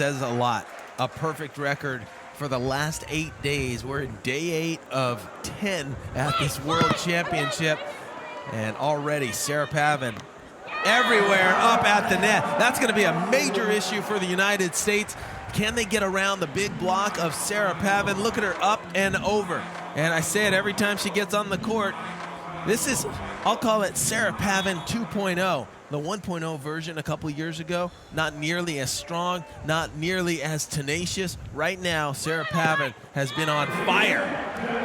says a lot. A perfect record for the last 8 days. We're in day 8 of 10 at this World Championship. And already Sarah Pavan everywhere up at the net. That's going to be a major issue for the United States. Can they get around the big block of Sarah Pavan? Look at her up and over. And I say it every time she gets on the court. This is, I'll call it Sarah Pavan 2.0. The 1.0 version a couple years ago, not nearly as strong, not nearly as tenacious. Right now, Sarah Pavan has been on fire.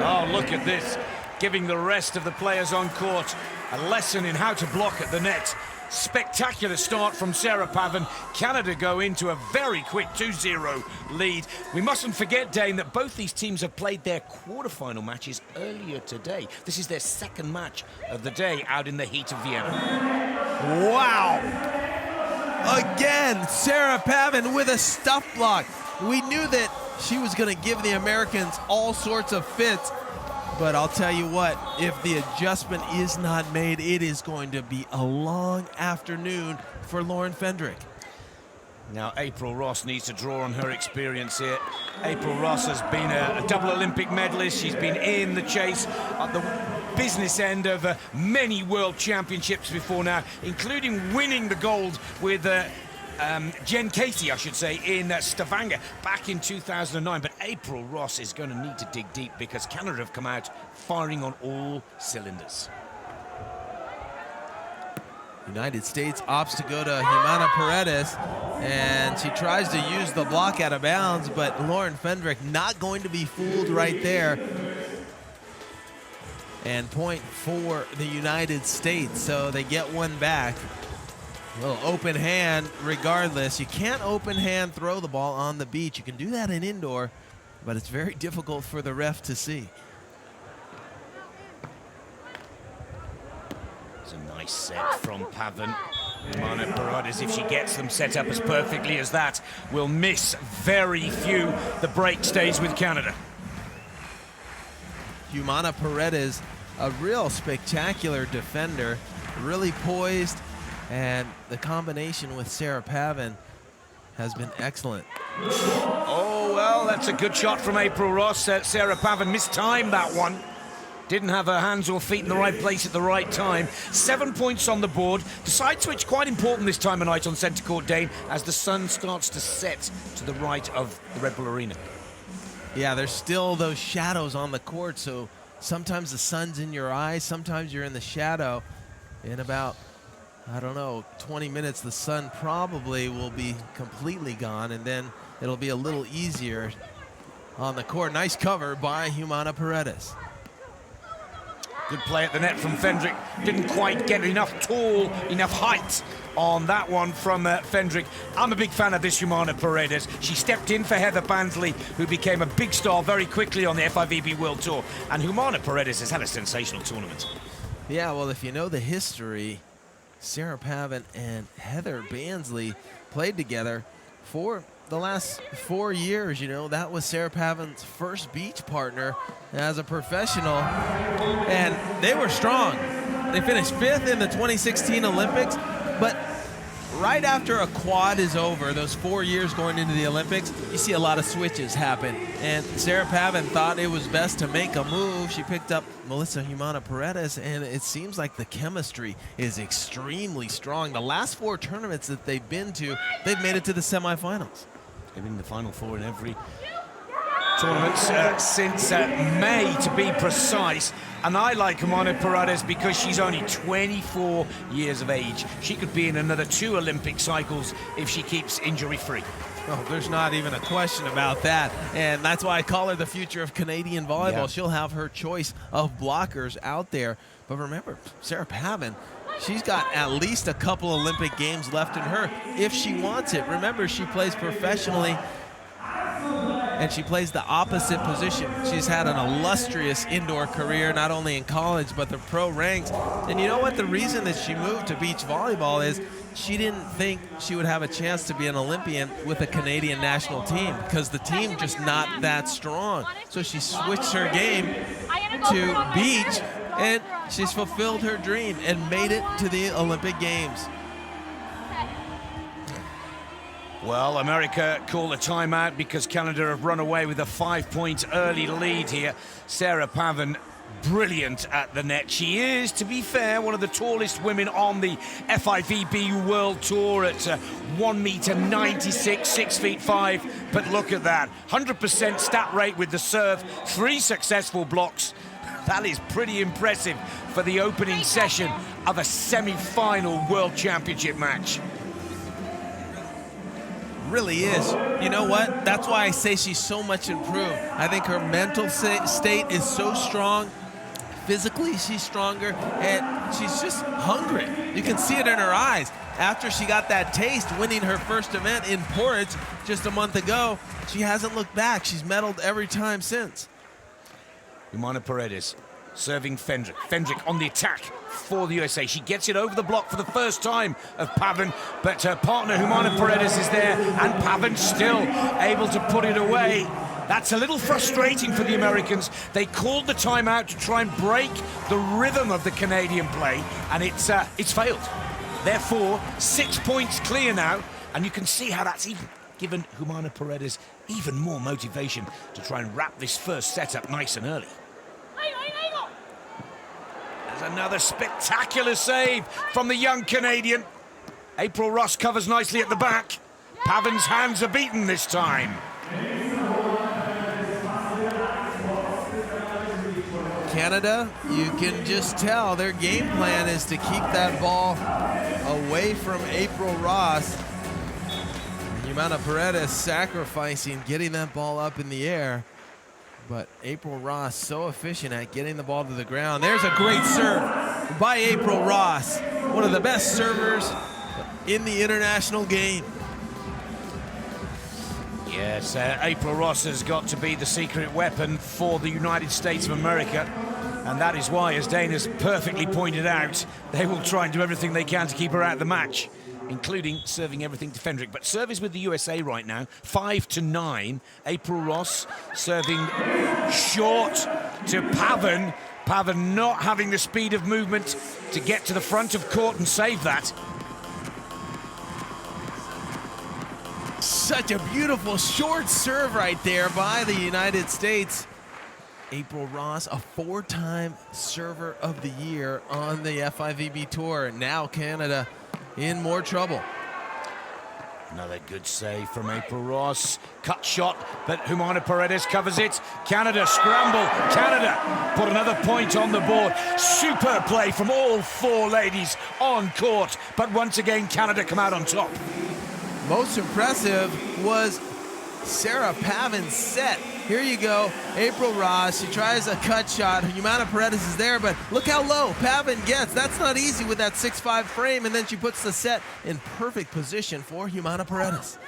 Oh, look at this. Giving the rest of the players on court a lesson in how to block at the net. Spectacular start from Sarah Pavan. Canada go into a very quick 2-0 lead. We mustn't forget, Dane, that both these teams have played their quarterfinal matches earlier today. This is their second match of the day out in the heat of Vienna. Wow! Again, Sarah Pavan with a stuff block. We knew that she was going to give the Americans all sorts of fits. But I'll tell you what, if the adjustment is not made, it is going to be a long afternoon for Lauren Fendrick. Now, April Ross needs to draw on her experience here. April Ross has been a double Olympic medalist. She's been in the chase at the business end of many world championships before now, including winning the gold with Jen Casey, I should say, in Stavanger back in 2009. But April Ross is going to need to dig deep because Canada have come out firing on all cylinders. United States opts to go to Humana Paredes, and she tries to use the block out of bounds, but Lauren Fendrick not going to be fooled right there. And point for the United States, so they get one back. A little open hand regardless. You can't open hand throw the ball on the beach. You can do that in indoor, but it's very difficult for the ref to see. It's a nice set from Pavan. Humana Paredes, if she gets them set up as perfectly as that, will miss very few. The break stays with Canada. Humana Paredes, a real spectacular defender, really poised, and the combination with Sarah Pavan has been excellent. Oh, well, that's a good shot from April Ross. Sarah Pavan mistimed that one. Didn't have her hands or feet in the right place at the right time. 7 points on the board. The side switch quite important this time of night on centre court, Dane, as the sun starts to set to the right of the Red Bull Arena. Yeah, there's still those shadows on the court, so sometimes the sun's in your eyes, sometimes you're in the shadow. In about, I don't know, 20 minutes, the sun probably will be completely gone, and then it'll be a little easier on the court. Nice cover by Humana Paredes. Good play at the net from Fendrick. Didn't quite get enough height on that one from Fendrick. I'm a big fan of this Humana Paredes. She stepped in for Heather Bansley, who became a big star very quickly on the FIVB World Tour. And Humana Paredes has had a sensational tournament. Yeah, well, if you know the history, Sarah Pavan and Heather Bansley played together for the last 4 years. You know, that was Sarah Pavan's first beach partner as a professional, and they were strong. They finished 5th in the 2016 Olympics, but right after a quad is over, those 4 years going into the Olympics, you see a lot of switches happen. And Sarah Pavan thought it was best to make a move. She picked up Melissa Humana Paredes, and it seems like the chemistry is extremely strong. The last 4 tournaments that they've been to, they've made it to the semifinals. They've been in the Final Four in every tournament since May, to be precise. And I like Humana Paredes because she's only 24 years of age. She could be in another 2 Olympic cycles if she keeps injury-free. Oh, there's not even a question about that. And that's why I call her the future of Canadian volleyball. Yeah. She'll have her choice of blockers out there. But remember, Sarah Pavan, she's got at least a couple Olympic games left in her if she wants it. Remember, she plays professionally, and she plays the opposite position. She's had an illustrious indoor career, not only in college, but the pro ranks. And you know what? The reason that she moved to beach volleyball is she didn't think she would have a chance to be an Olympian with a Canadian national team because the team just not that strong. So she switched her game to beach, and she's fulfilled her dream and made it to the Olympic Games. Well, America call a timeout because Canada have run away with a 5-point early lead here. Sarah Pavan, brilliant at the net. She is, to be fair, one of the tallest women on the FIVB World Tour at 1m96, 6'5". But look at that, 100% stat rate with the serve, 3 successful blocks. That is pretty impressive for the opening session of a semi-final World Championship match. Really is. You know what? That's why I say she's so much improved. I think her mental state is so strong. Physically, she's stronger, and she's just hungry. You can see it in her eyes. After she got that taste winning her first event in Porridge just a month ago, she hasn't looked back. She's medaled every time since. Humana Paredes serving Fendrick. Fendrick on the attack for the USA. She gets it over the block for the first time of Pavan, but her partner Humana Paredes is there, and Pavan still able to put it away. That's a little frustrating for the Americans. They called the timeout to try and break the rhythm of the Canadian play, and it's failed. Therefore, 6 points clear now, and you can see how that's even given Humana Paredes even more motivation to try and wrap this first set up nice and early. There's another spectacular save from the young Canadian. April Ross covers nicely at the back. Pavan's hands are beaten this time. Canada, you can just tell their game plan is to keep that ball away from April Ross. Humana Paredes sacrificing, getting that ball up in the air. But April Ross so efficient at getting the ball to the ground. There's a great serve by April Ross. One of the best servers in the international game. Yes, April Ross has got to be the secret weapon for the United States of America. And that is why, as Dana's perfectly pointed out, they will try and do everything they can to keep her out of the match, including serving everything to Fendrick. But serve is with the USA right now, 5-9. April Ross serving short to Pavan. Pavan not having the speed of movement to get to the front of court and save that. Such a beautiful short serve right there by the United States. April Ross, a 4-time server of the year on the FIVB Tour. Now Canada in more trouble. Another good save from April Ross. Cut shot, but Humana Paredes covers it. Canada scramble. Canada put another point on the board. Superb play from all 4 ladies on court. But once again, Canada come out on top. Most impressive was Sarah Pavan's set. Here you go, April Ross, she tries a cut shot. Humana Paredes is there, but look how low Pavan gets. That's not easy with that 6'5" frame, and then she puts the set in perfect position for Humana Paredes.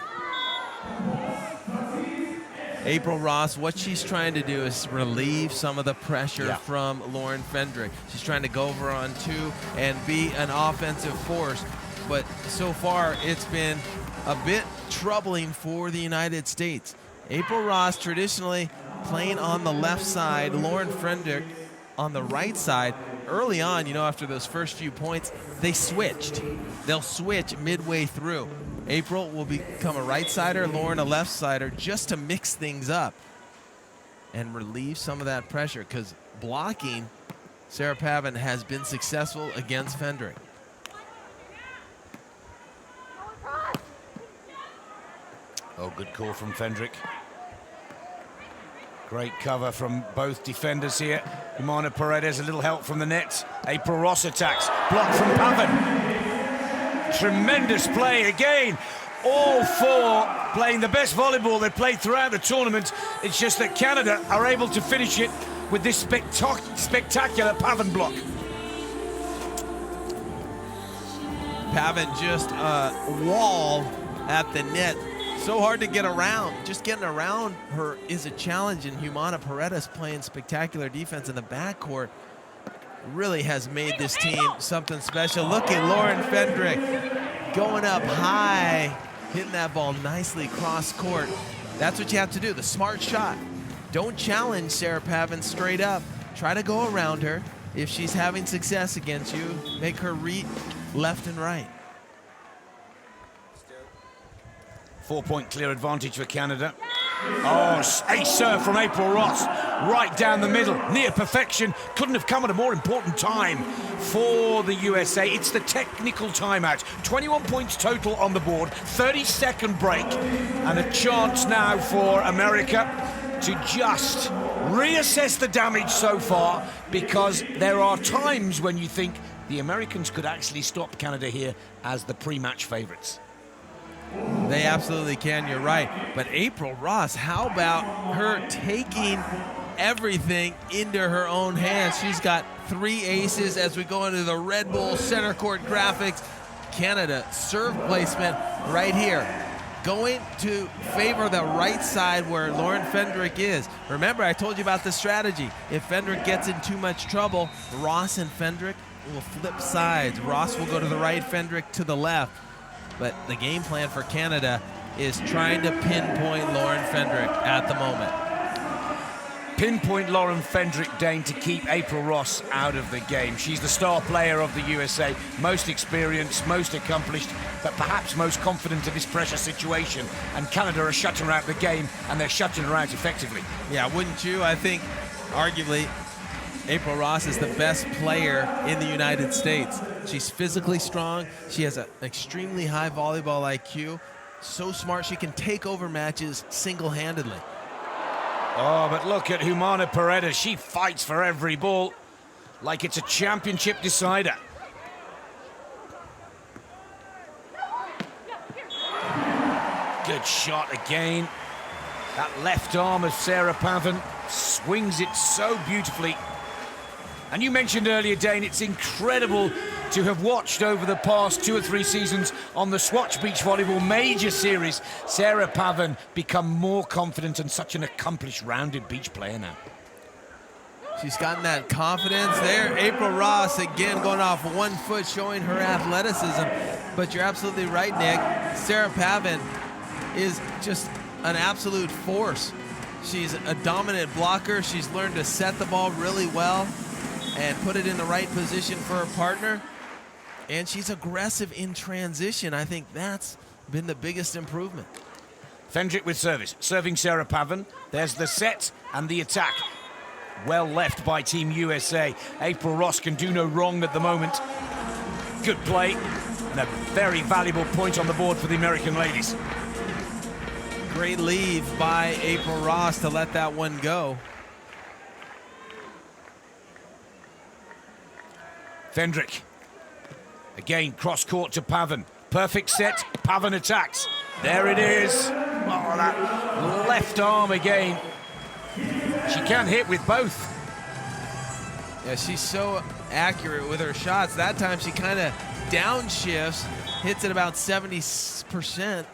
April Ross, what she's trying to do is relieve some of the pressure from Lauren Fendrick. She's trying to go over on 2 and be an offensive force, but so far it's been a bit troubling for the United States. April Ross traditionally playing on the left side, Lauren Fendrick on the right side. Early on, you know, after those first few points, they switched. They'll switch midway through. April will become a right-sider, Lauren a left-sider, just to mix things up and relieve some of that pressure, because blocking, Sarah Pavan has been successful against Fendrick. Oh, good call from Fendrick. Great cover from both defenders here. Humana Paredes, a little help from the net. April Ross attacks, blocked from Pavan. Tremendous play again. All 4 playing the best volleyball they've played throughout the tournament. It's just that Canada are able to finish it with this spectacular Pavan block. Pavan just a wall at the net. So hard to get around. Just getting around her is a challenge, and Humana Paredes playing spectacular defense in the backcourt really has made this team something special. Look at Lauren Fendrick going up high, hitting that ball nicely cross court. That's what you have to do, the smart shot. Don't challenge Sarah Pavan straight up. Try to go around her. If she's having success against you, make her read left and right. 4-point clear advantage for Canada. Oh, ace serve from April Ross, right down the middle, near perfection. Couldn't have come at a more important time for the USA. It's the technical timeout. 21 points total on the board, 30-second break, and a chance now for America to just reassess the damage so far, because there are times when you think the Americans could actually stop Canada here as the pre-match favorites. They absolutely can, you're right. But April Ross, how about her taking everything into her own hands? She's got 3 aces as we go into the Red Bull center court graphics. Canada serve placement right here, going to favor the right side where Lauren Fendrick is. Remember, I told you about the strategy. If Fendrick gets in too much trouble, Ross and Fendrick will flip sides. Ross will go to the right, Fendrick to the left. But the game plan for Canada is trying to pinpoint Lauren Fendrick at the moment. Pinpoint Lauren Fendrick, Dane, to keep April Ross out of the game. She's the star player of the USA, most experienced, most accomplished, but perhaps most confident in this pressure situation. And Canada are shutting her out of the game, and they're shutting her out effectively. Yeah, wouldn't you? I think, arguably, April Ross is the best player in the United States. She's physically strong. She has an extremely high volleyball IQ. So smart, she can take over matches single-handedly. Oh, but look at Humana Paredes. She fights for every ball like it's a championship decider. Good shot again. That left arm of Sarah Pavan swings it so beautifully. And you mentioned earlier, Dane, it's incredible to have watched over the past 2 or 3 seasons on the Swatch Beach Volleyball Major Series, Sarah Pavan become more confident and such an accomplished, rounded beach player now. She's gotten that confidence there. April Ross, again, going off 1 foot, showing her athleticism. But you're absolutely right, Nick. Sarah Pavan is just an absolute force. She's a dominant blocker. She's learned to set the ball really well and put it in the right position for her partner. And she's aggressive in transition. I think that's been the biggest improvement. Fendrick with service, serving Sarah Pavan. There's the set and the attack. Well left by Team USA. April Ross can do no wrong at the moment. Good play, and a very valuable point on the board for the American ladies. Great leave by April Ross to let that one go. Fendrick. Again, cross court to Pavan. Perfect set, Pavan attacks. There it is. Oh, that left arm again. She can hit with both. Yeah, she's so accurate with her shots. That time she kind of downshifts, hits at about 70%,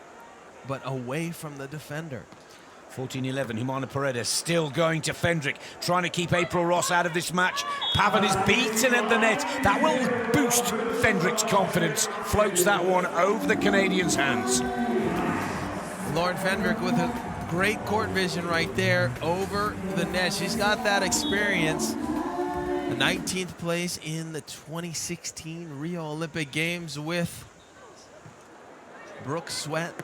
but away from the defender. 14-11, Humana Paredes still going to Fendrick, trying to keep April Ross out of this match. Pavan is beaten at the net. That will boost Fendrick's confidence. Floats that one over the Canadians' hands. Lauren Fendrick with a great court vision right there over the net. She's got that experience. The 19th place in the 2016 Rio Olympic Games with Brooke Sweat.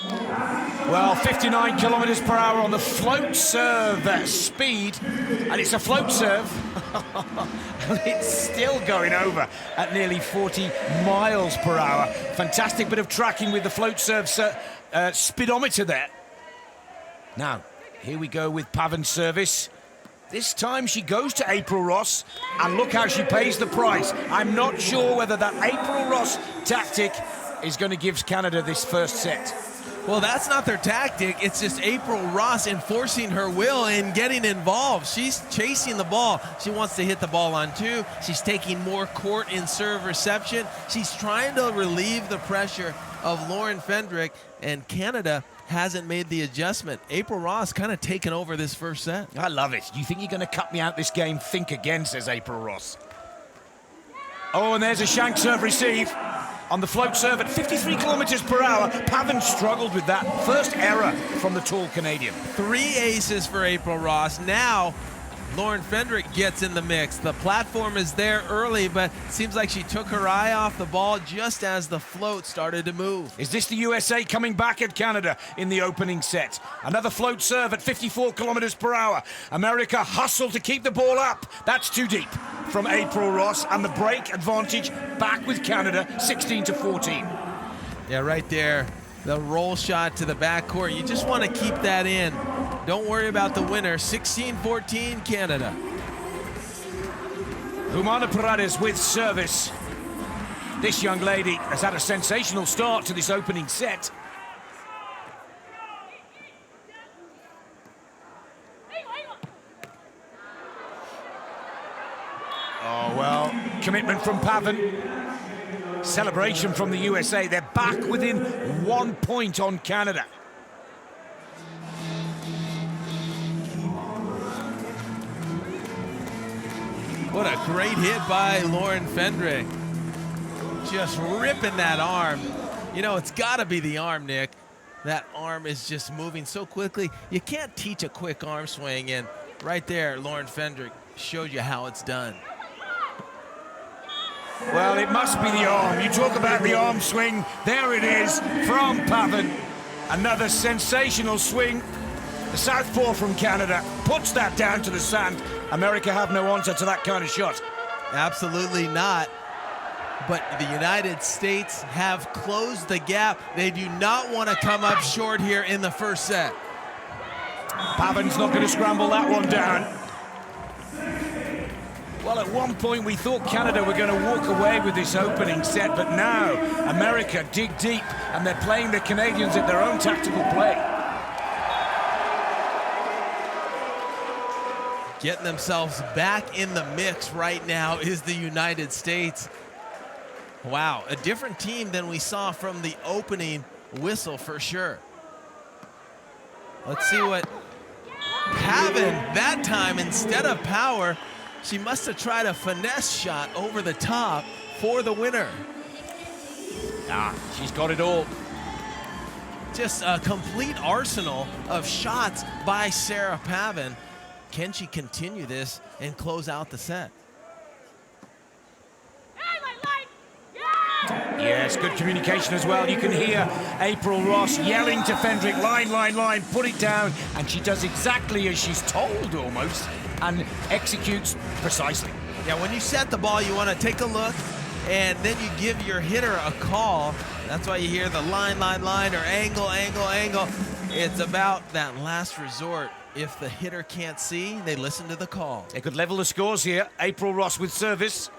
Well, 59 kilometers per hour on the float serve speed, and it's a float serve. And it's still going over at nearly 40 miles per hour. Fantastic bit of tracking with the float serve speedometer there. Now, here we go with Pavan's service. This time she goes to April Ross, and look how she pays the price. I'm not sure whether that April Ross tactic is going to give Canada this first set. Well, that's not their tactic. It's just April Ross enforcing her will and getting involved. She's chasing the ball. She wants to hit the ball on 2. She's taking more court in serve reception. She's trying to relieve the pressure of Lauren Fendrick, and Canada hasn't made the adjustment. April Ross kind of taken over this first set. I love it. You think you're going to cut me out this game? Think again, says April Ross. Oh, and there's a shank serve receive. On the float serve at 53 kilometers per hour. Pavan struggled with that. First error from the tall Canadian. 3 aces for April Ross. Now Lauren Fendrick gets in the mix. The platform is there early, but it seems like she took her eye off the ball just as the float started to move. Is this the USA coming back at Canada in the opening set? Another float serve at 54 kilometers per hour. America hustle to keep the ball up. That's too deep from April Ross, and the break advantage back with Canada, 16-14. Yeah, right there. The roll shot to the backcourt. You just want to keep that in. Don't worry about the winner. 16-14 Canada. Humana Paredes with service. This young lady has had a sensational start to this opening set. Oh, well, commitment from Pavan. Celebration from the USA. They're back within 1 point on Canada. What a great hit by Lauren Fendrick. Just ripping that arm. You know, it's got to be the arm, Nick. That arm is just moving so quickly. You can't teach a quick arm swing, and right there, Lauren Fendrick showed you how it's done. Well, it must be the arm. You talk about the arm swing. There it is from Pavan. Another sensational swing. The southpaw from Canada puts that down to the sand. America have no answer to that kind of shot. Absolutely not. But the United States have closed the gap. They do not want to come up short here in the first set. Pavan's not going to scramble that one down. Well, at one point we thought Canada were going to walk away with this opening set, but now America dig deep, and they're playing the Canadians at their own tactical play. Getting themselves back in the mix right now is the United States. Wow, a different team than we saw from the opening whistle for sure. Let's see what Pavan, that time instead of power, she must have tried a finesse shot over the top for the winner. She's got it all. Just a complete arsenal of shots by Sarah Pavan. Can she continue this and close out the set? Yes, good communication as well. You can hear April Ross yelling to Fendrick, line, line, line, put it down. And she does exactly as she's told almost, and executes precisely. Yeah, when you set the ball, you want to take a look, and then you give your hitter a call. That's why you hear the line, line, line, or angle, angle, angle. It's about that last resort. If the hitter can't see, they listen to the call. They could level the scores here. April Ross with service.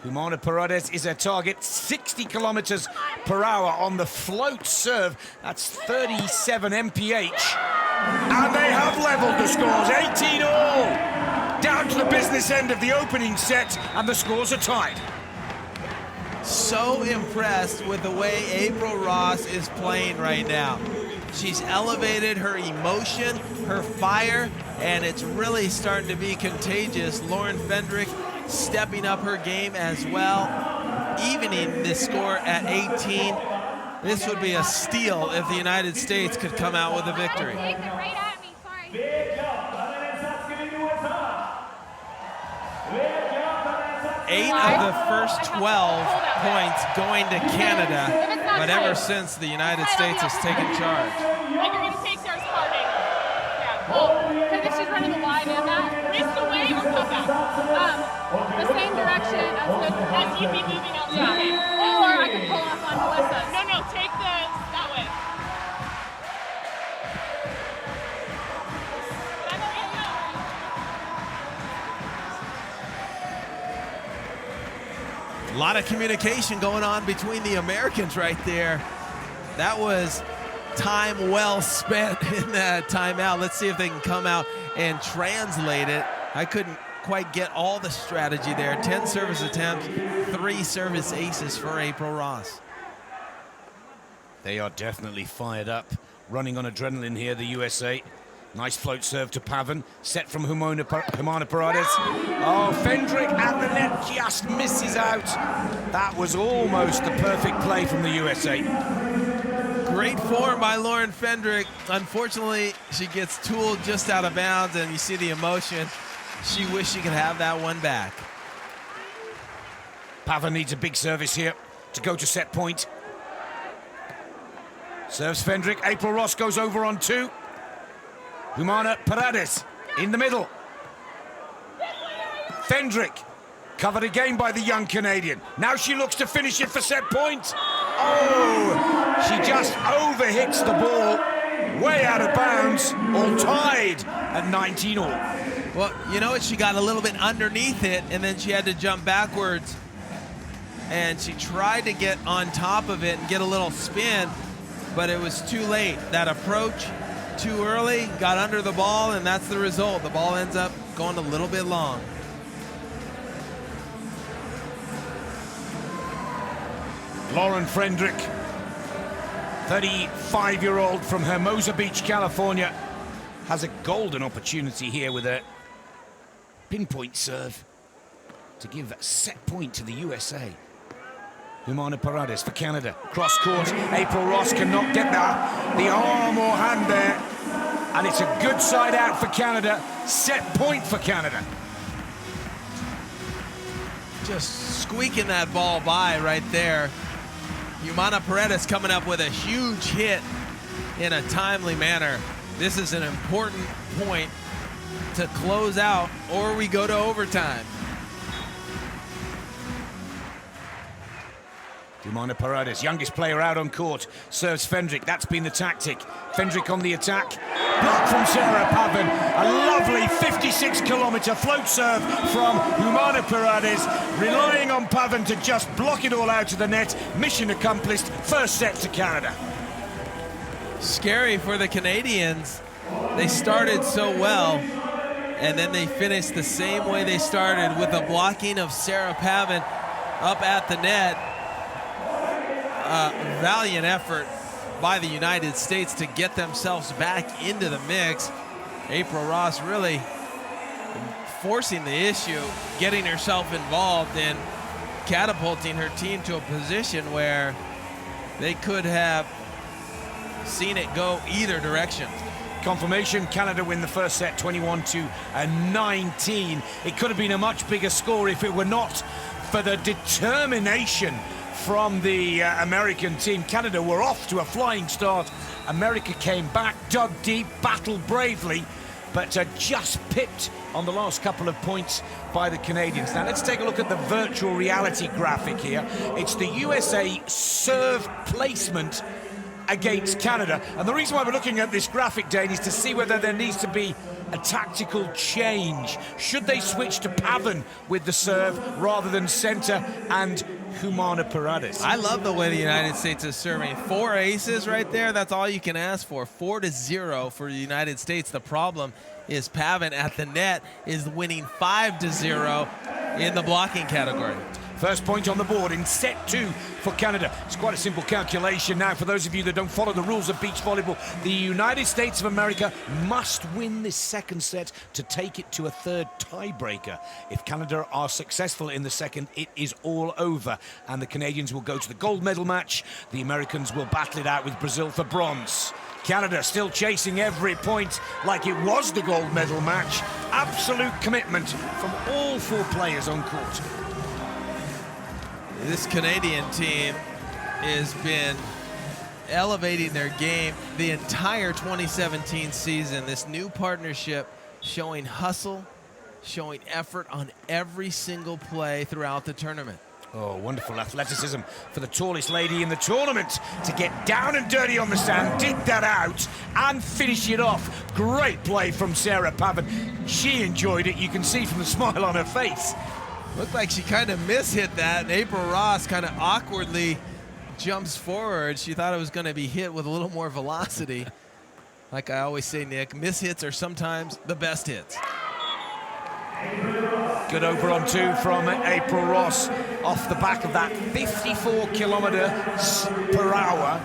Humana Paredes is a target, 60 kilometers per hour on the float serve. That's 37 mph. And they have leveled the scores, 18 all. Down to the business end of the opening set, and the scores are tied. So impressed with the way April Ross is playing right now. She's elevated her emotion, her fire, and it's really starting to be contagious. Lauren Fendrick stepping up her game as well, evening this score at 18. This would be a steal if the United States could come out with a victory. 8 of the first 12 points going to Canada, but ever since the United States has taken charge. Like you're gonna take Sarah's carding. Yeah, well, because if she's running the wide and that, wrist away or pop out. The same direction as you'd be moving outside. Yeah. Or I could pull off on Melissa. No, take that way. A lot of communication going on between the Americans right there. That was time well spent in that timeout. Let's see if they can come out and translate it. I couldn't quite get all the strategy there. 10 service attempts, 3 service aces for April Ross. They are definitely fired up, running on adrenaline here, the USA. Nice float serve to Pavan, set from Humana Paredes. Oh, Fendrick at the net just misses out. That was almost the perfect play from the USA. Great Great form by Lauren Fendrick. Unfortunately, she gets tooled just out of bounds, and you see the emotion. She wished she could have that one back. Pavan needs a big service here to go to set point. Serves Fendrick. April Ross goes over on 2. Humana Paredes in the middle. Fendrick covered again by the young Canadian. Now she looks to finish it for set point. Oh, she just overhits the ball, way out of bounds, all tied at 19 all. Well, you know what? She got a little bit underneath it, and then she had to jump backwards. And she tried to get on top of it and get a little spin, but it was too late. That approach too early, got under the ball, and that's the result. The ball ends up going a little bit long. Lauren Fendrick, 35-year-old from Hermosa Beach, California, has a golden opportunity here with a pinpoint serve to give a set point to the USA. Humana Paredes for Canada. Cross court. April Ross cannot get the arm or hand there. And it's a good side out for Canada. Set point for Canada. Just squeaking that ball by right there. Humana Paredes coming up with a huge hit in a timely manner. This is an important point to close out, or we go to overtime. Humana Paredes, youngest player out on court, serves Fendrick. That's been the tactic. Fendrick on the attack. Block from Sarah Pavan. A lovely 56-kilometer float serve from Humana Paredes, relying on Pavan to just block it all out of the net. Mission accomplished. First set to Canada. Scary for the Canadians. They started so well, and then they finished the same way they started, with the blocking of Sarah Pavan up at the net. Valiant effort by the United States to get themselves back into the mix. April Ross really forcing the issue, getting herself involved and catapulting her team to a position where they could have seen it go either direction. Confirmation, Canada win the first set 21-19. It could have been a much bigger score if it were not for the determination from the American team. Canada were off to a flying start. America came back, dug deep, battled bravely, but just pipped on the last couple of points by the Canadians. Now let's take a look at the virtual reality graphic here. It's the USA serve placement against Canada. And the reason why we're looking at this graphic, Dane, is to see whether there needs to be a tactical change. Should they switch to Pavan with the serve rather than center and Humana Paredes? I love the way the United States is serving. 4 aces right there. That's all you can ask for. 4-0 for the United States. The problem is Pavan at the net is winning 5-0 in the blocking category. First point on the board in set 2 for Canada. It's quite a simple calculation now. For those of you that don't follow the rules of beach volleyball, the United States of America must win this second set to take it to a third tiebreaker. If Canada are successful in the second, it is all over, and the Canadians will go to the gold medal match. The Americans will battle it out with Brazil for bronze. Canada still chasing every point like it was the gold medal match. Absolute commitment from all 4 players on court. This Canadian team has been elevating their game the entire 2017 season. This new partnership showing hustle, showing effort on every single play throughout the tournament. Oh, wonderful athleticism for the tallest lady in the tournament to get down and dirty on the sand, dig that out, and finish it off. Great play from Sarah Pavan. She enjoyed it. You can see from the smile on her face. Looked like she kind of mishit that, and April Ross kind of awkwardly jumps forward. She thought it was going to be hit with a little more velocity. Like I always say, Nick, mishits are sometimes the best hits. Good over on 2 from April Ross off the back of that 54 kilometers per hour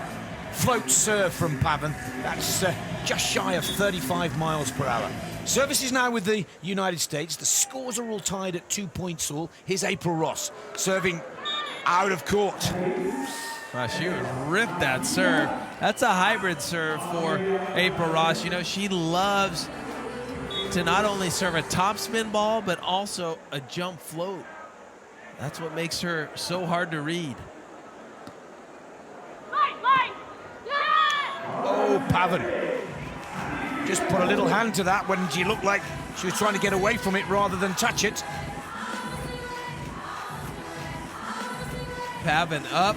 float serve from Pavan. That's just shy of 35 miles per hour. Service is now with the United States. The scores are all tied at 2 points all. Here's April Ross serving out of court. Wow, she ripped that serve. That's a hybrid serve for April Ross. You know, she loves to not only serve a topspin ball, but also a jump float. That's what makes her so hard to read. Oh, Pavan just put a little hand to that when she looked like she was trying to get away from it rather than touch it. Pavan up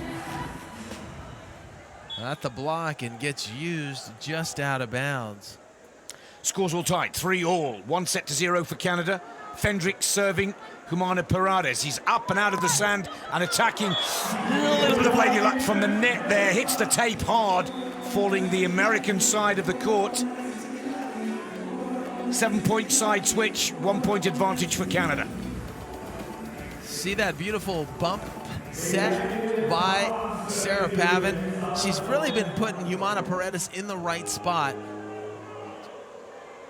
at the block and gets used just out of bounds. Scores all tied, 3-all. 1-0 for Canada. Fendrick serving Humana Paredes. He's up and out of the sand and attacking. A little bit of lady luck from the net there. Hits the tape hard, falling the American side of the court. 7-point side switch, 1-point advantage for Canada. See that beautiful bump set by Sarah Pavan. She's really been putting Humana Paredes in the right spot.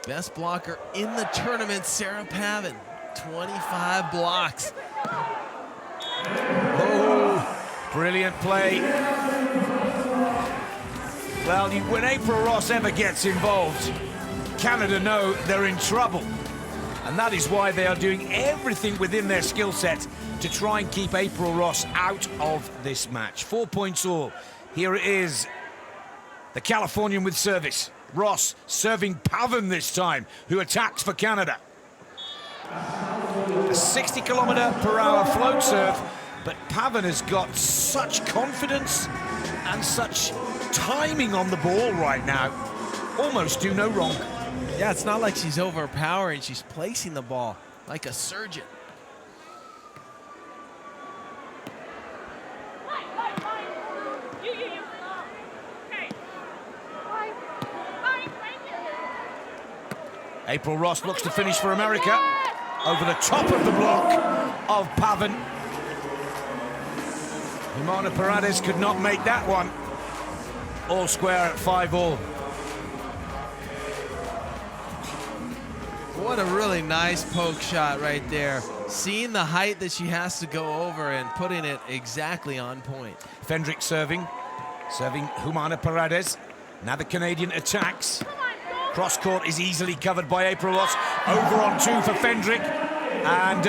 Best blocker in the tournament, Sarah Pavan. 25 blocks. Oh, brilliant play. Well, when April Ross ever gets involved, Canada know they're in trouble. And that is why they are doing everything within their skill set to try and keep April Ross out of this match. 4 points all. Here it is, the Californian with service. Ross serving Pavan this time, who attacks for Canada. A 60-kilometer-per-hour float serve, but Pavan has got such confidence and such timing on the ball right now. Almost do no wrong. Yeah, it's not like she's overpowering. She's placing the ball like a surgeon. April Ross looks to finish for America. Over the top of the block of Pavan. Humana Paredes could not make that one. All square at 5-all. What a really nice poke shot right there. Seeing the height that she has to go over and putting it exactly on point. Fendrick serving Humana Paredes. Now the Canadian attacks. Cross court is easily covered by April Ross. Over on 2 for Fendrick. And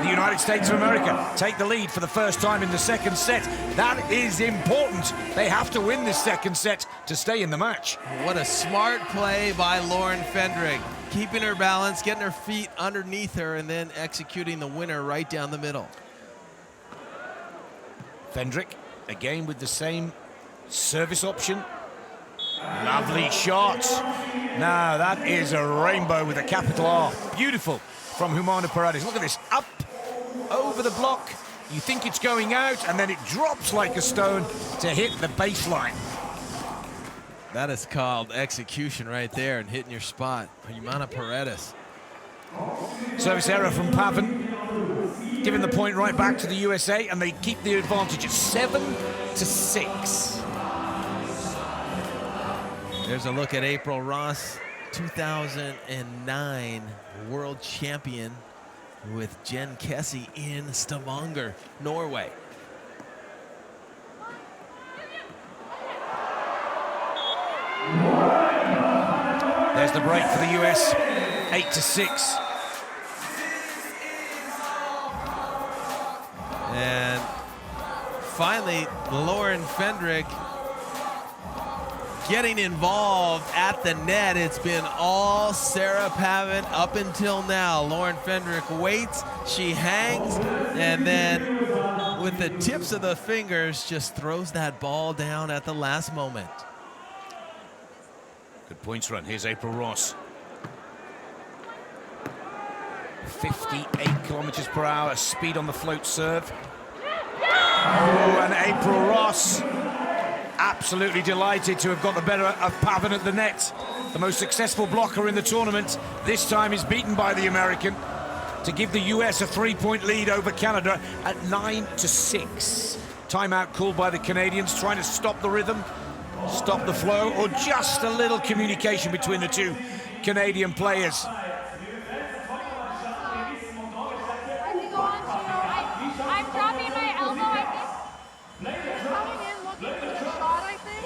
the United States of America take the lead for the first time in the second set. That is important. They have to win this second set to stay in the match. What a smart play by Lauren Fendrick. Keeping her balance, getting her feet underneath her, and then executing the winner right down the middle. Fendrick, again with the same service option. Lovely shot. Now that is a rainbow with a capital R. Beautiful from Humana Paredes. Look at this, up over the block. You think it's going out, and then it drops like a stone to hit the baseline. That is called execution right there and hitting your spot. Humana Paredes. Service error from Pavan, giving the point right back to the USA, and they keep the advantage at 7-6. There's a look at April Ross, 2009 world champion with Jen Kessie in Stavanger, Norway. There's the break for the US, 8-6. And finally, Lauren Fendrick getting involved at the net. It's been all Sarah Pavan up until now. Lauren Fendrick waits, she hangs, and then with the tips of the fingers just throws that ball down at the last moment. Good points run. Here's April Ross. 58 kilometers per hour speed on the float serve. Oh, and April Ross absolutely delighted to have got the better of Pavan at the net. The most successful blocker in the tournament. This time is beaten by the American to give the US a 3-point lead over Canada at 9-6. Timeout called by the Canadians, trying to stop the rhythm, stop the flow, or just a little communication between the two Canadian players. I'm dropping my elbow, I think. He's coming in looking for the shot, I think.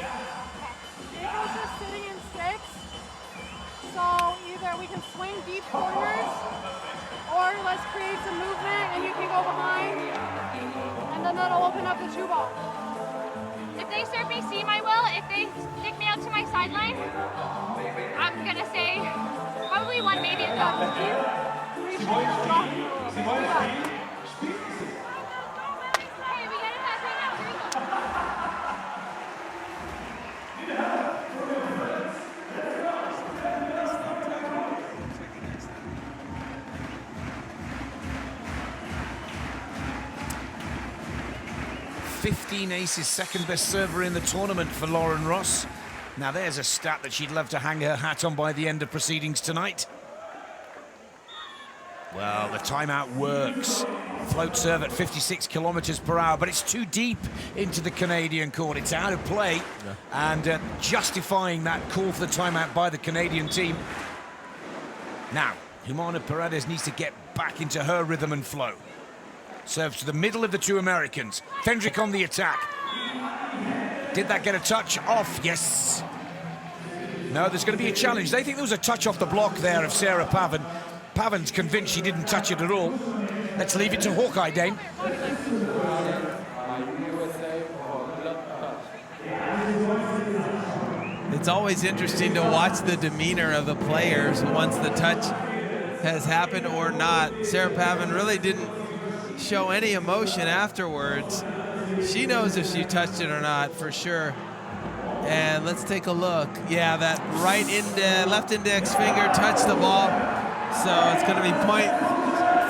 where we can swing deep corners, or let's create some movement and you can go behind, and then that'll open up the two ball. If they serve me seam, I will. If they stick me out to my sideline, I'm gonna say probably one, maybe a double. Hey, we get it back right now. Here we go. 15 aces, second best server in the tournament for Lauren Ross. Now there's a stat that she'd love to hang her hat on by the end of proceedings tonight. Well, the timeout works. Float serve at 56 kilometers per hour, but it's too deep into the Canadian court. It's out of play, and justifying that call for the timeout by the Canadian team. Now, Humana Paredes needs to get back into her rhythm and flow. Serves to the middle of the two Americans. Fendrick on the attack. Did that get a touch off? Yes. No, there's going to be a challenge. They think there was a touch off the block there of Sarah Pavan. Pavan's convinced she didn't touch it at all. Let's leave it to Hawkeye Dane. It's always interesting to watch the demeanor of the players once the touch has happened or not. Sarah Pavan really didn't show any emotion afterwards. She knows if she touched it or not for sure. And let's take a look. Yeah, that left index finger touched the ball. So it's going to be point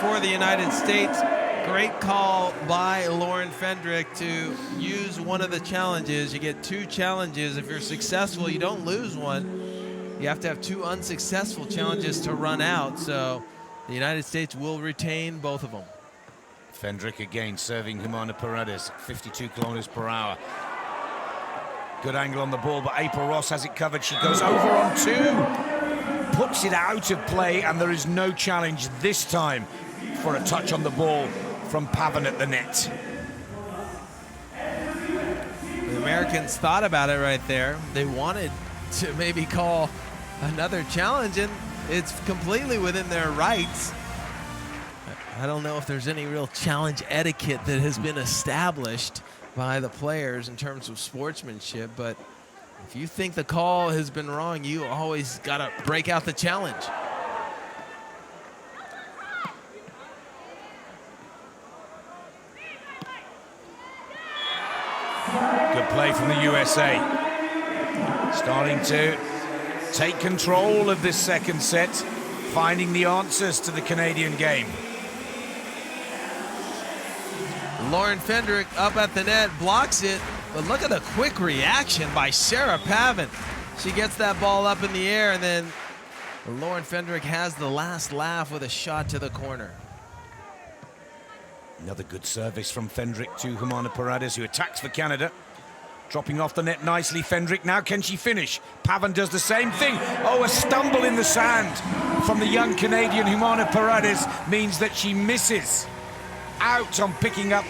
for the United States. Great call by Lauren Fendrick to use one of the challenges. You get two challenges. If you're successful, you don't lose one. You have to have two unsuccessful challenges to run out. So the United States will retain both of them. Fendrick again serving Humana Paredes, 52 kilometers per hour. Good angle on the ball, but April Ross has it covered. She goes over on two, puts it out of play, and there is no challenge this time for a touch on the ball from Pavan at the net. The Americans thought about it right there. They wanted to maybe call another challenge, and it's completely within their rights. I don't know if there's any real challenge etiquette that has been established by the players in terms of sportsmanship, but if you think the call has been wrong, you always got to break out the challenge. Good play from the USA. Starting to take control of this second set, finding the answers to the Canadian game. Lauren Fendrick up at the net, blocks it, but look at the quick reaction by Sarah Pavan. She gets that ball up in the air, and then Lauren Fendrick has the last laugh with a shot to the corner. Another good service from Fendrick to Humana Paredes, who attacks for Canada. Dropping off the net nicely, Fendrick. Now can she finish? Pavan does the same thing. Oh, a stumble in the sand from the young Canadian Humana Paredes means that she misses out on picking up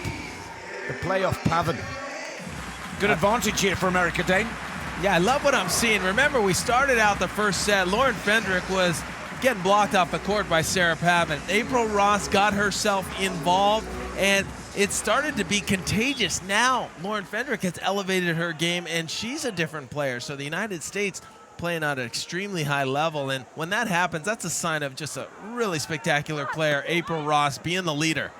the playoff Pavan. Good advantage here for America, Dane. Yeah, I love what I'm seeing. Remember, we started out the first set. Lauren Fendrick was getting blocked off the court by Sarah Pavan. April Ross got herself involved, and it started to be contagious. Now, Lauren Fendrick has elevated her game, and she's a different player. So the United States playing at an extremely high level, and when that happens, that's a sign of just a really spectacular player, April Ross, being the leader.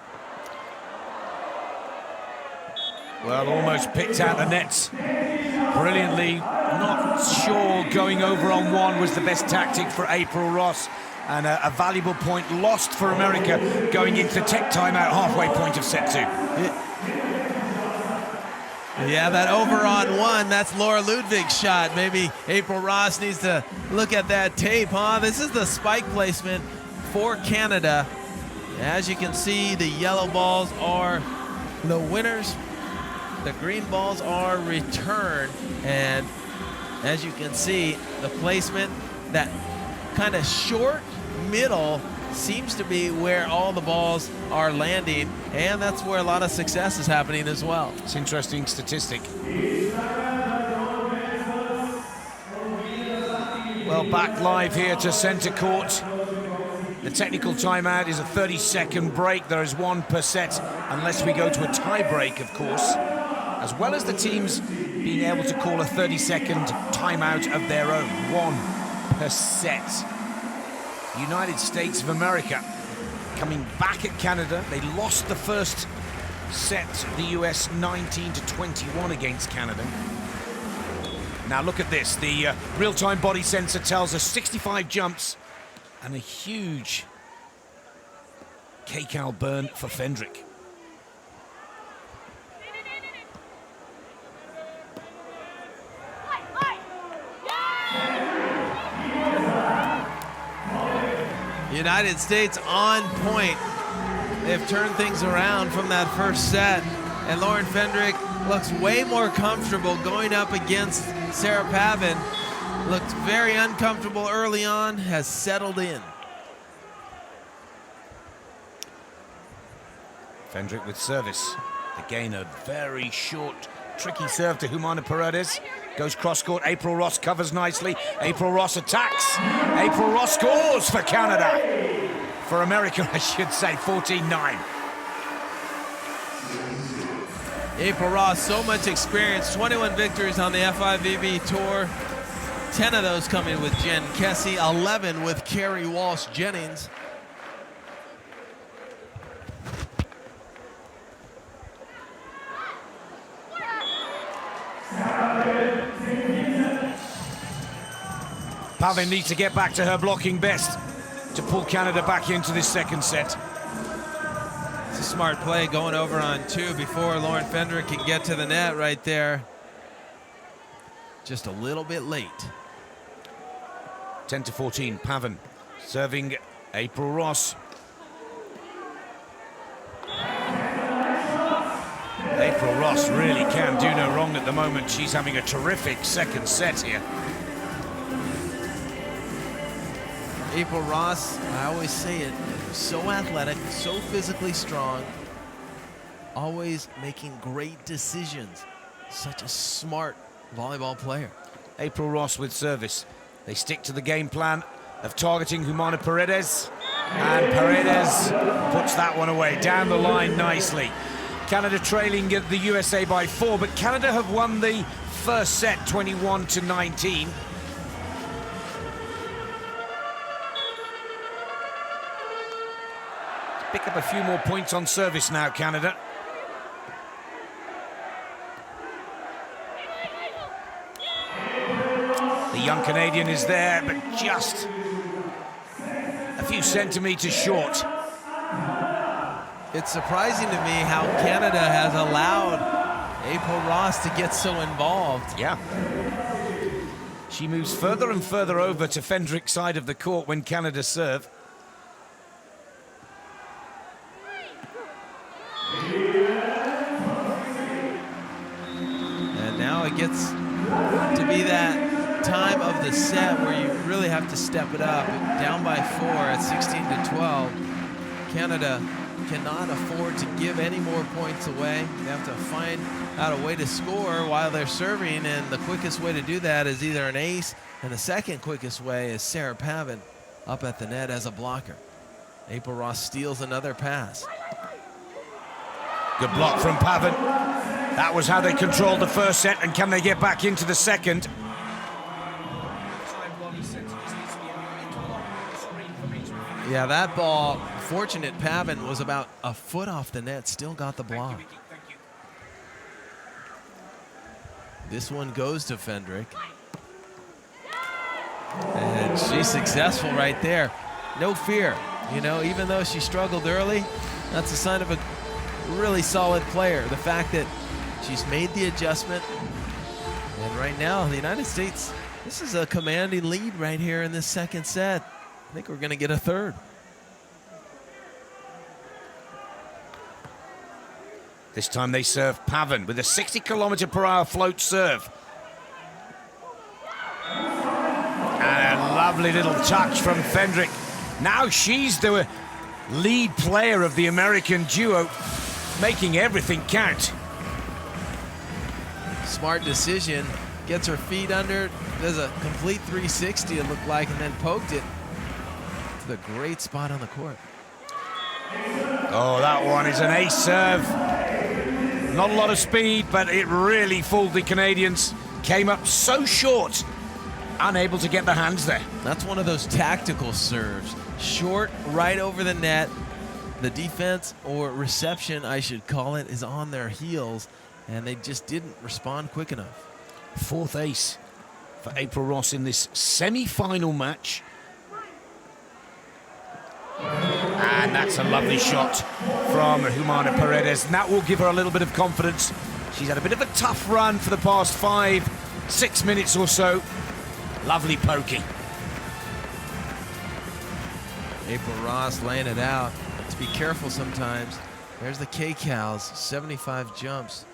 Well, almost picked out the nets brilliantly. Not sure going over on one was the best tactic for April Ross. And a valuable point lost for America going into the tech timeout halfway point of set two. Yeah, that over on one, that's Laura Ludwig's shot. Maybe April Ross needs to look at that tape, huh? This is the spike placement for Canada. As you can see, the yellow balls are the winners. The green balls are returned, and as you can see, the placement, that kind of short middle seems to be where all the balls are landing, and that's where a lot of success is happening as well. It's an interesting statistic. Well, Well, back live here to centre court. The technical timeout is a 30-second break. There is one per set, unless we go to a tie break, of course. As well as the teams being able to call a 30-second timeout of their own. One per set. United States of America coming back at Canada. They lost the first set, the US 19-21 against Canada. Now look at this. The real-time body sensor tells us 65 jumps and a huge kcal burn for Fendrick. United States on point. They've turned things around from that first set, and Lauren Fendrick looks way more comfortable going up against Sarah Pavan. Looked very uncomfortable early on, has settled in. Fendrick with service. Again, a very short, tricky serve to Humana Paredes. Goes cross-court, April Ross covers nicely. April Ross attacks. April Ross scores for Canada. For America, I should say, 14-9. April Ross, so much experience, 21 victories on the FIVB Tour. 10 of those coming with Jen Kessie, 11 with Carrie Walsh-Jennings. Pavan needs to get back to her blocking best to pull Canada back into this second set. It's a smart play going over on two before Lauren Fendrick can get to the net right there. Just a little bit late. 10-14, Pavan serving April Ross. April Ross really can do no wrong at the moment. She's having a terrific second set here. April Ross, I always say it, so athletic, so physically strong, always making great decisions. Such a smart volleyball player. April Ross with service. They stick to the game plan of targeting Humana Paredes, and Paredes puts that one away down the line nicely. Canada trailing the USA by 4, but Canada have won the first set 21-19. Pick up a few more points on service now, Canada. The young Canadian is there, but just a few centimeters short. It's surprising to me how Canada has allowed April Ross to get so involved. Yeah. She moves further and further over to Fendrick's side of the court when Canada serve. And now it gets to be that time of the set where you really have to step it up. Down by 4 at 16-12. Canada cannot afford to give any more points away. They have to find out a way to score while they're serving, and the quickest way to do that is either an ace, and the second quickest way is Sarah Pavan up at the net as a blocker. April Ross steals another pass. Good block from Pavan. That was how they controlled the first set, and can they get back into the second? Yeah, that ball, fortunate Pavan was about a foot off the net, still got the block. This one goes to Fendrick. And she's successful right there. No fear, you know, even though she struggled early, that's a sign of a really solid player. The fact that she's made the adjustment. And right now, the United States, this is a commanding lead right here in this second set. I think we're going to get a third. This time they serve Pavan with a 60-kilometer-per-hour float serve. And a lovely little touch from Fendrick. Now she's the lead player of the American duo, making everything count. Smart decision. gets her feet under, does a complete 360 it looked like, and then poked it to the great spot on the court. Oh, that one is an ace serve. Not a lot of speed, but it really fooled the Canadians. Came up so short, unable to get the hands there. That's one of those tactical serves. Short, right over the net. The defense, or reception, I should call it, is on their heels, and they just didn't respond quick enough. Fourth ace for April Ross in this semi-final match. And that's a lovely shot from Humana Paredes, and that will give her a little bit of confidence. She's had a bit of a tough run for the past 5-6 minutes or so. Lovely poking. April Ross laying it out. To be careful sometimes. There's the K-Cows, 75 jumps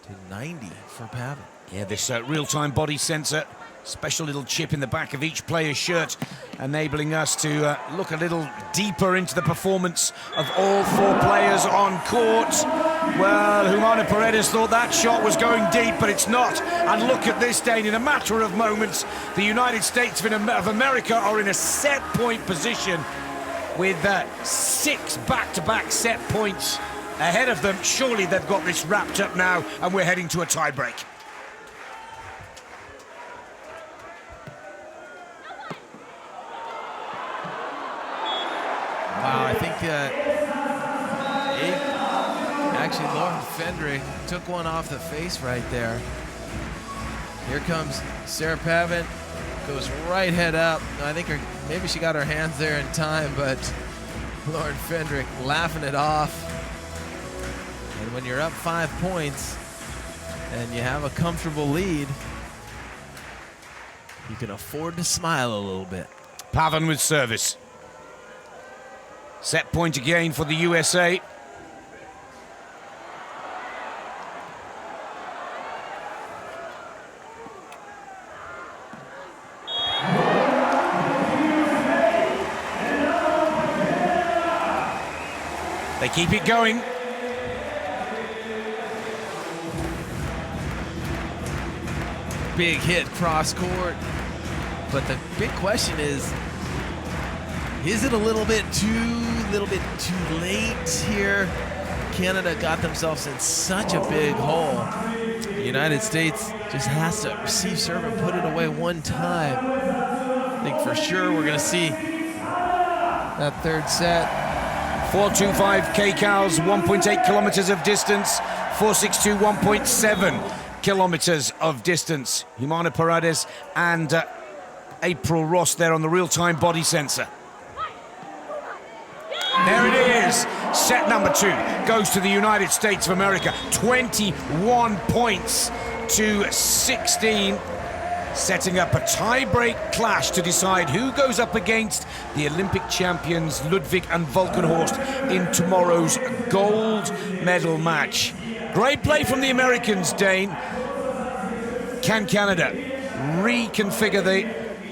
to 90 for Pavan. Yeah, this real-time body sensor, special little chip in the back of each player's shirt, enabling us to look a little deeper into the performance of all 4 players on court. Well, Humana Paredes thought that shot was going deep, but it's not. And look at this, Dane, in a matter of moments, the United States of America are in a set point position with 6 back-to-back set points ahead of them. Surely they've got this wrapped up now, and we're heading to a tie-break. Wow, I think actually Lauren Fendrick took one off the face right there. Here comes Sarah Pavan, goes right head up. I think maybe she got her hands there in time, but Lauren Fendrick laughing it off. And when you're up 5 points and you have a comfortable lead, you can afford to smile a little bit. Pavan with service. Set point again for the USA. They keep it going. Big hit cross court. But the big question is it a little bit too late here? Canada got themselves in such a big hole. The United States just has to receive serve and put it away one time. I think for sure we're going to see that third set. 4.25 K-Cows, 1.8 kilometers of distance. 4.62, 1.7 kilometers of distance. Humana Paredes and April Ross there on the real-time body sensor. There it is. Set number 2 goes to the United States of America. 21 points to 16. Setting up a tie-break clash to decide who goes up against the Olympic champions Ludwig and Volkenhorst in tomorrow's gold medal match. Great play from the Americans, Dane. Can Canada reconfigure the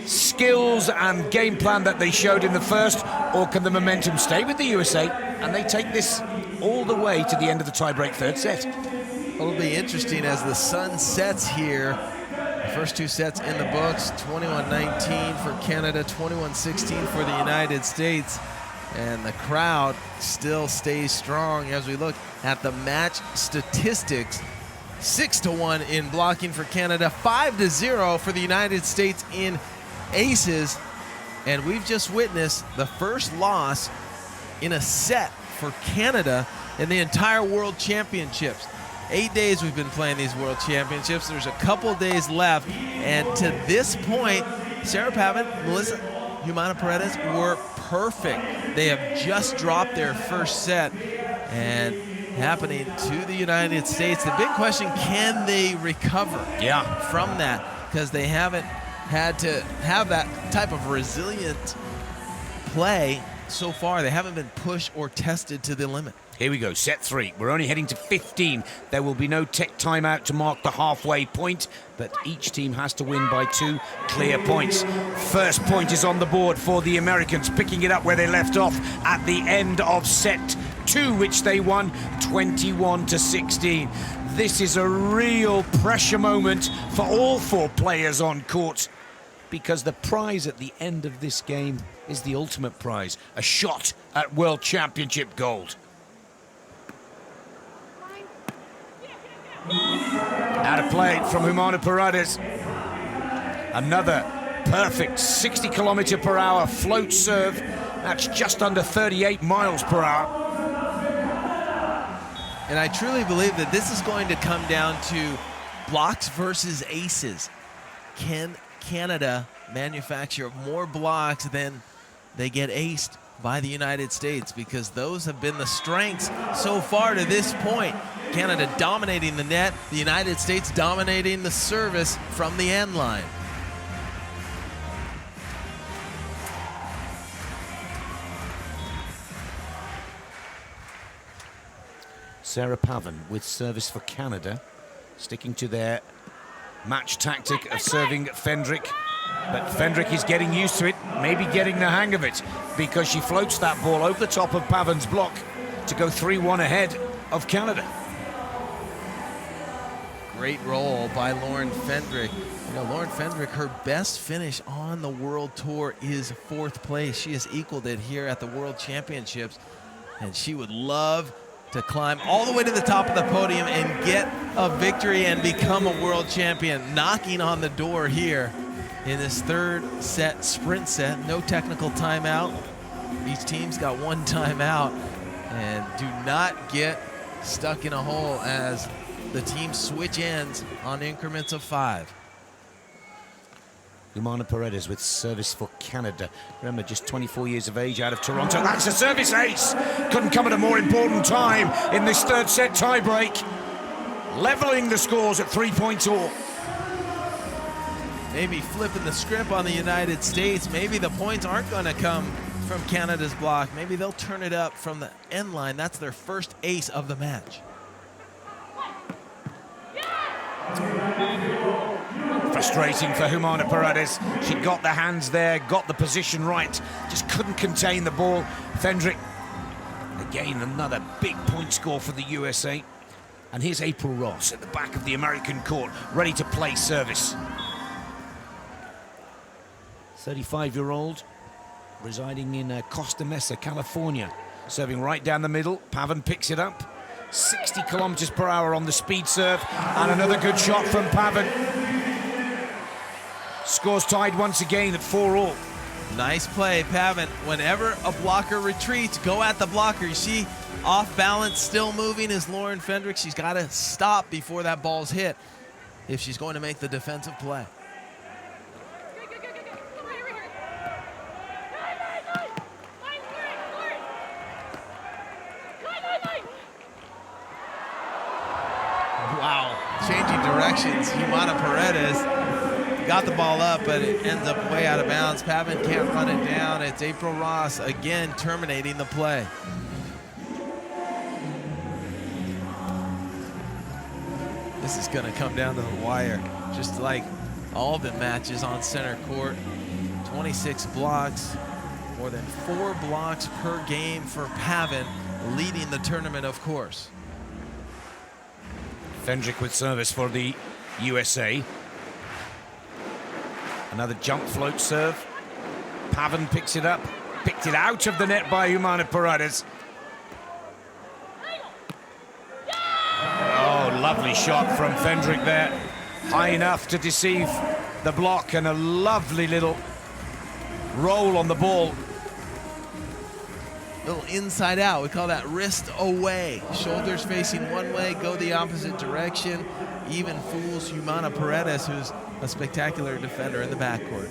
skills and game plan that they showed in the first, or can the momentum stay with the USA and they take this all the way to the end of the tie-break third set? It'll be interesting as the sun sets here. The first 2 sets in the books, 21-19 for Canada, 21-16 for the United States. And the crowd still stays strong as we look at the match statistics. 6-1 in blocking for Canada, 5-0 for the United States in aces. And we've just witnessed the first loss in a set for Canada in the entire World Championships. 8 days we've been playing these World Championships. There's a couple days left. And to this point, Sarah Pavan, Melissa, Humana Paredes were perfect. They have just dropped their first set. And happening to the United States. The big question, can they recover from that? Because they haven't had to have that type of resilient play so far. They haven't been pushed or tested to the limit. Here we go, set 3. We're only heading to 15. There will be no tech timeout to mark the halfway point, but each team has to win by 2 clear points. First point is on the board for the Americans, picking it up where they left off at the end of set 2, which they won 21-16. This is a real pressure moment for all 4 players on court, because the prize at the end of this game is the ultimate prize, a shot at World Championship gold. Out of play from Humana Paredes. Another perfect 60km/h float serve. That's just under 38 miles per hour. And I truly believe that this is going to come down to blocks versus aces. Can Canada manufacture more blocks than they get aced by the United States? Because those have been the strengths so far to this point. Canada dominating the net, the United States dominating the service from the end line. Sarah Pavan with service for Canada, sticking to their match tactic of serving Fendrick. But Fendrick is getting used to it, maybe getting the hang of it, because she floats that ball over the top of Pavan's block to go 3-1 ahead of Canada. Great roll by Lauren Fendrick. You know, Lauren Fendrick, her best finish on the World Tour is 4th place. She has equaled it here at the World Championships, and she would love to climb all the way to the top of the podium and get a victory and become a world champion. Knocking on the door here in this 3rd set, sprint set. No technical timeout. Each team's got 1 timeout, and do not get stuck in a hole as the teams switch ends on increments of 5. Humana Paredes with service for Canada. Remember, just 24 years of age, out of Toronto. That's a service ace! Couldn't come at a more important time in this 3rd set tiebreak. Leveling the scores at 3 points all. Maybe flipping the script on the United States. Maybe the points aren't going to come from Canada's block. Maybe they'll turn it up from the end line. That's their first ace of the match. Frustrating for Humana Paredes. She got the hands there, got the position right, just couldn't contain the ball. Fendrick, again, another big point score for the USA. And here's April Ross at the back of the American court, ready to play service. 35-year-old, residing in Costa Mesa, California. Serving right down the middle. Pavan picks it up. 60km/h on the speed serve. And another good shot from Pavan. Scores tied once again at 4-all. Nice play, Pavan. Whenever a blocker retreats, go at the blocker. You see, off balance, still moving is Lauren Fendrick. She's got to stop before that ball's hit if she's going to make the defensive play. Wow, changing directions. Humana Paredes got the ball up, but it ends up way out of bounds. Pavan can't run it down. It's April Ross again terminating the play. This is going to come down to the wire, just like all the matches on center court. 26 blocks, more than 4 blocks per game for Pavan, leading the tournament, of course. Fendrick with service for the USA. Another jump float serve. Pavan picks it up. Picked it out of the net by Humana Paredes. Oh, lovely shot from Fendrick there. High enough to deceive the block, and a lovely little roll on the ball. Little inside out, we call that wrist away. Shoulders facing one way, go the opposite direction. Even fools Humana Paredes, who's a spectacular defender in the backcourt.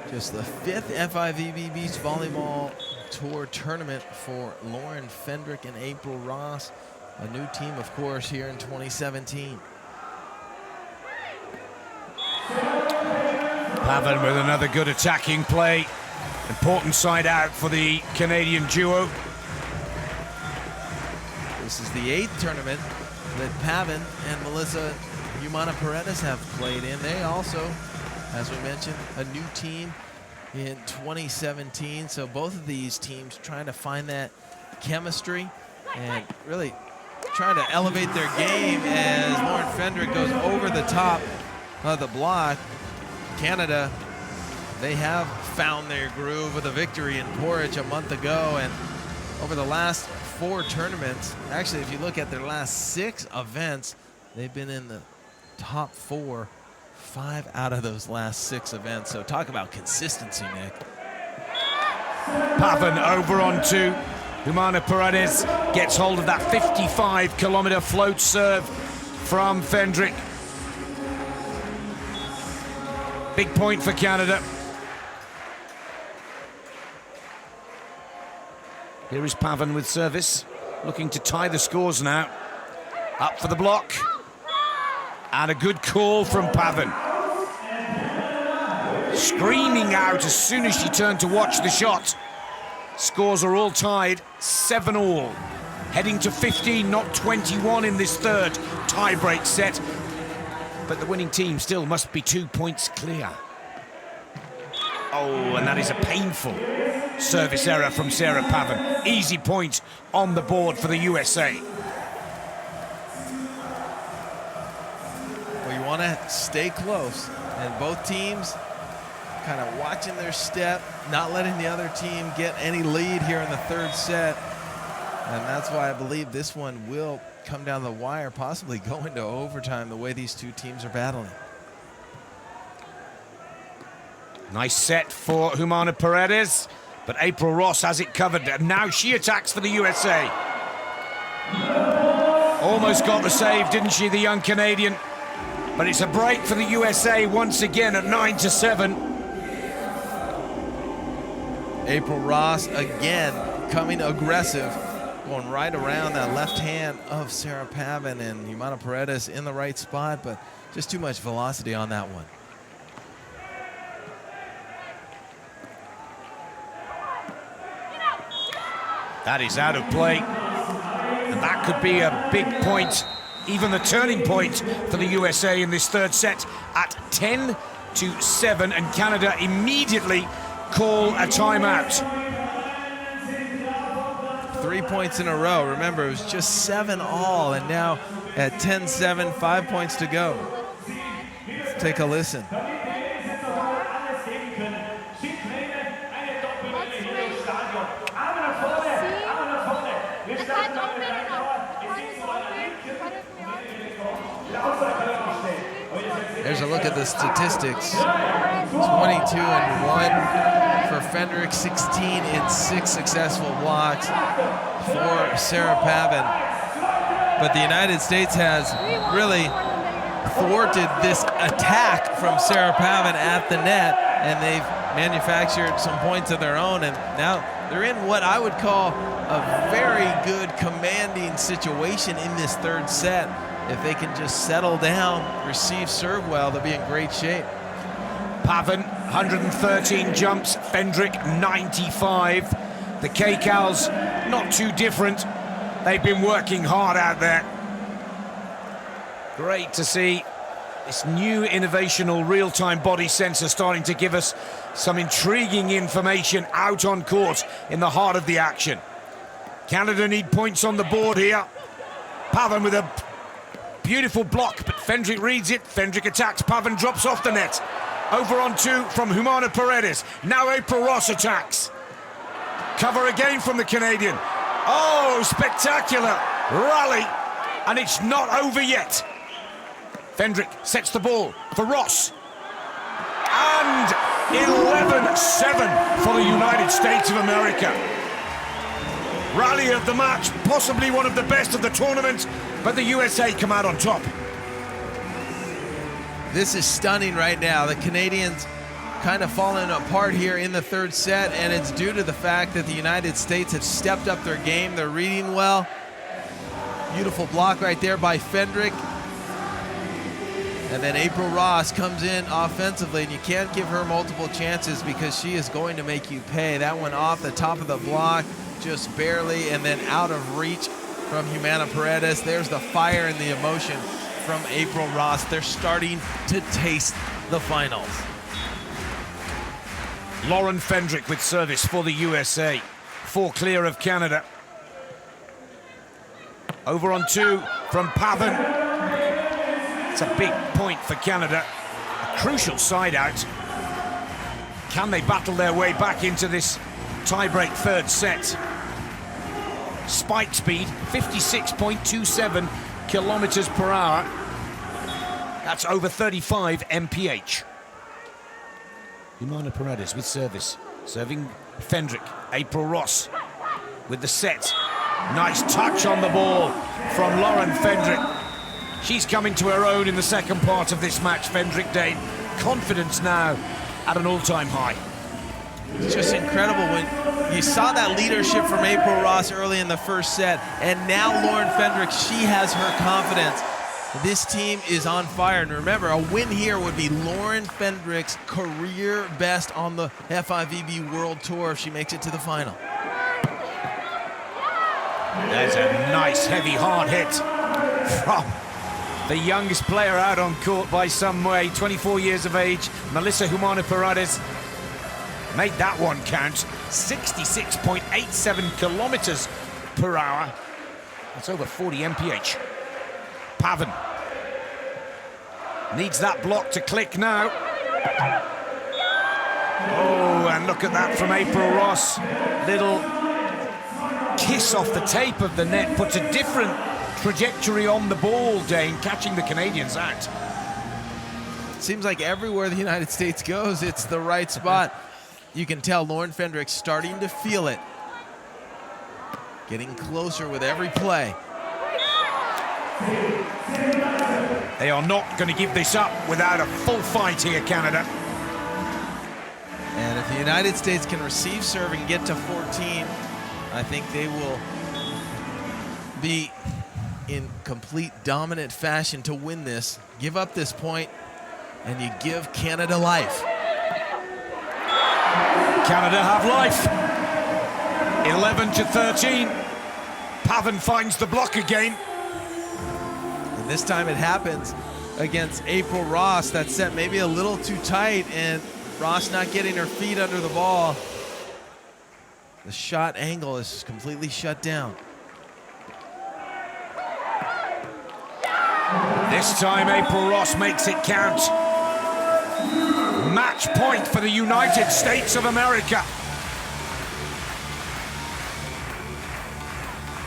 Just the 5th FIVB Beach Volleyball Tour tournament for Lauren Fendrick and April Ross. A new team, of course, here in 2017. Pavan with another good attacking play. Important side out for the Canadian duo. This is the 8th tournament that Pavan and Melissa Humana Paredes have played in. They also, as we mentioned, a new team in 2017. So both of these teams trying to find that chemistry and really trying to elevate their game as Lauren Fendrick goes over the top of the block. Canada, they have found their groove with a victory in Porridge a month ago, and over the last 4 tournaments, actually if you look at their last 6 events, they've been in the top 4 5 out of those last 6 events. So talk about consistency, Nick. Pavan over on 2. Humana Paredes gets hold of that 55-kilometer float serve from Fendrick. Big point for Canada. Here is Pavan with service, looking to tie the scores now. Up for the block. And a good call from Pavan. Screaming out as soon as she turned to watch the shot. Scores are all tied, 7-all. Heading to 15, not 21 in this third tie-break set. But the winning team still must be 2 points clear. Oh, and that is a painful service error from Sarah Pavan. Easy point on the board for the USA. Well, you want to stay close, and both teams kind of watching their step, not letting the other team get any lead here in the third set. And that's why I believe this one will come down the wire, possibly go into overtime the way these two teams are battling. Nice set for Humana Paredes, but April Ross has it covered. And now she attacks for the USA. Almost got the save, didn't she, the young Canadian? But it's a break for the USA once again at 9-7. April Ross again coming aggressive, going right around that left hand of Sarah Pavan, and Humana Paredes in the right spot, but just too much velocity on that one. That is out of play, and that could be a big point, even the turning point for the USA in this third set at 10-7, and Canada immediately call a timeout. 3 points in a row. Remember, it was just 7-all, and now at 10-7, 5 points to go. Let's take a listen. There's a look at the statistics. 22-1 for Fendrick, 16 in 6 successful blocks for Sarah Pavan. But the United States has really thwarted this attack from Sarah Pavan at the net, and they've manufactured some points of their own, and now they're in what I would call a very good commanding situation in this third set. If they can just settle down, receive serve well, they'll be in great shape. Pavan, 113 jumps, Fendrick, 95. The K-Cows, not too different. They've been working hard out there. Great to see this new innovational real-time body sensor starting to give us some intriguing information out on court in the heart of the action. Canada need points on the board here. Pavan with a beautiful block, but Fendrick reads it. Fendrick attacks, Pavan drops off the net. Over on 2 from Humana Paredes. Now April Ross attacks. Cover again from the Canadian. Oh, spectacular rally, and it's not over yet. Fendrick sets the ball for Ross. And 11-7 for the United States of America. Rally of the match, possibly one of the best of the tournament, but the USA come out on top. This is stunning right now. The Canadians kind of falling apart here in the third set, and it's due to the fact that the United States have stepped up their game. They're reading well. Beautiful block right there by Fendrick. And then April Ross comes in offensively, and you can't give her multiple chances because she is going to make you pay. That one off the top of the block, just barely, and then out of reach from Humana Paredes. There's the fire and the emotion from April Ross. They're starting to taste the finals. Lauren Fendrick with service for the USA. 4 clear of Canada. Over on 2 from Pavan. It's a big point for Canada. A crucial side out. Can they battle their way back into this tiebreak third set? Spike speed, 56.27 kilometers per hour. That's over 35 mph. Humana Paredes with service. Serving Fendrick. April Ross with the set. Nice touch on the ball from Lauren Fendrick. She's coming to her own in the second part of this match, Fendrick Dane. Confidence now at an all-time high. It's just incredible when you saw that leadership from April Ross early in the first set, and now Lauren Fendrick, she has her confidence. This team is on fire, and remember, a win here would be Lauren Fendrick's career best on the FIVB World Tour if she makes it to the final. There's a nice, heavy, hard hit from the youngest player out on court by some way, 24 years of age, Melissa Humana Paredes. Made that one count. 66.87 kilometers per hour. That's over 40 mph. Pavan needs that block to click now. Oh, and look at that from April Ross. Little kiss off the tape of the net, puts a different trajectory on the ball, Dane, catching the Canadians out. Seems like everywhere the United States goes, it's the right spot. You can tell Lauren Fendrick's starting to feel it. Getting closer with every play. They are not going to give this up without a full fight here, Canada. And if the United States can receive serve and get to 14, I think they will be in complete dominant fashion to win this. Give up this point, and you give Canada life. Canada have life. 11-13. Pavan finds the block again. And this time it happens against April Ross. That set maybe a little too tight, and Ross not getting her feet under the ball. The shot angle is completely shut down. This time April Ross makes it count. Match point for the United States of America.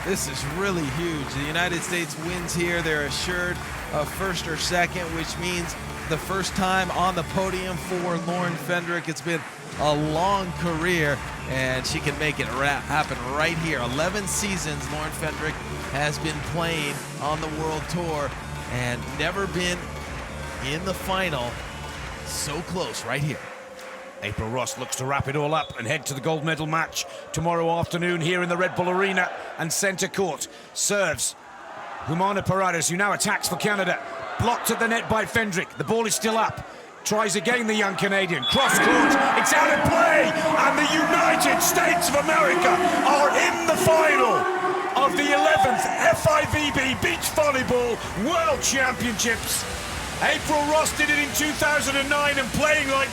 This is really huge. The United States wins here. They're assured of first or second, which means the first time on the podium for Lauren Fendrick. It's been a long career, and she can make it happen right here. 11 seasons Lauren Fendrick has been playing on the World Tour and never been in the final. So close right here. April Ross looks to wrap it all up and head to the gold medal match tomorrow afternoon here in the Red Bull Arena and centre court. Serves Humana Paredes, who now attacks for Canada. Blocked at the net by Fendrick. The ball is still up. Tries again, the young Canadian. Cross court, it's out of play, and the United States of America are in the final of the 11th FIVB Beach Volleyball World Championships. April Ross did it in 2009, and playing like